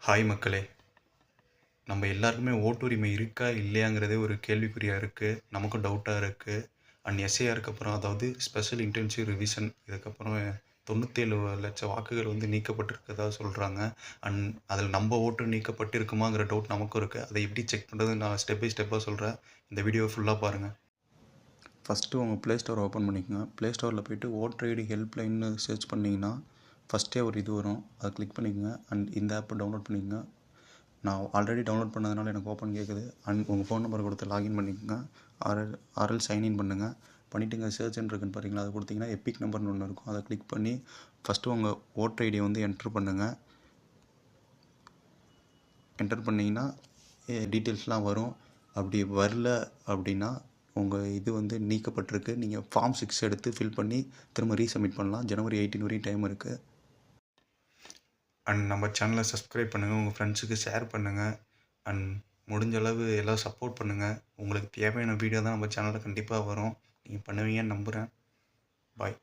Hi மக்களே! நம்ம எல்லாருக்குமே ஓட்டுரிமை இருக்கா? இல்லையாங்கிறதே ஒரு கேள்விக்குறியா இருக்கு. நமக்கும் டவுட்டா இருக்கு. எஸ்ஐஆருக்கு அப்புறம் அதாவது ஸ்பெஷல் இன்டென்சிவ் ரிவிஷன் இதுக்கப்புறம் 97,00,000 வாக்குகள் வந்து நீக்கப்பட்டிருக்கிறதா சொல்றாங்க. அண்ட் அதில் நம்ம ஓட்டு நீக்கப்பட்டிருக்குமாங்கிற டவுட் நமக்கும் இருக்கு. அதை எப்படி செக் பண்ணுறதுன்னு நான் ஸ்டெப் பை ஸ்டெப்பாக சொல்கிறேன். இந்த வீடியோ ஃபுல்லாக பாருங்கள். ஃபஸ்ட்டு உங்கள் ப்ளே ஸ்டோர் ஓப்பன் பண்ணிக்கோங்க. ப்ளே ஸ்டோரில் போய்ட்டு ஓட்டர் ஐடி ஹெல்ப்லைன்னு சர்ச் பண்ணிங்கன்னா ஃபஸ்ட்டே ஒரு இது வரும். அதை கிளிக் பண்ணிக்கோங்க. அண்ட் இந்த ஆப்பை டவுன்லோட் பண்ணிக்கோங்க. நான் ஆல்ரெடி டவுன்லோட் பண்ணதுனால எனக்கு ஓப்பன் கேட்குது. அண்ட் உங்கள் ஃபோன் நம்பர் கொடுத்து லாகின் பண்ணிக்கோங்க. ஆர்எல் சைன்இன் பண்ணுங்கள். பண்ணிவிட்டுங்க சர்ச்ன்னு இருக்குன்னு பாருங்களா, அதை கொடுத்தீங்கன்னா எபிக் நம்பர்னு ஒன்று இருக்கும். அதை கிளிக் பண்ணி ஃபஸ்ட்டு உங்கள் ஓட்டர் ஐடியை வந்து என்ட்ரு பண்ணுங்கள். என்டர் பண்ணிங்கன்னா டீட்டெயில்ஸ்லாம் வரும். அப்படி வரல அப்படின்னா உங்கள் இது வந்து நீக்கப்பட்டிருக்கு. நீங்கள் ஃபார்ம் 6 எடுத்து ஃபில் பண்ணி திரும்ப ரீசப்மிட் பண்ணலாம். ஜனவரி 18 வரையும் டைம் இருக்குது. அண்ட் நம்ம சேனலை சப்ஸ்கிரைப் பண்ணுங்கள், உங்கள் ஃப்ரெண்ட்ஸுக்கு ஷேர் பண்ணுங்கள். அண்ட் முடிஞ்ச அளவு எல்லாம் சப்போர்ட் பண்ணுங்கள். உங்களுக்கு தேவையான வீடியோ தான் நம்ம சேனலில் கண்டிப்பாக வரும். நீங்கள் பண்ணுவீங்கன்னு நம்புகிறேன். பாய்.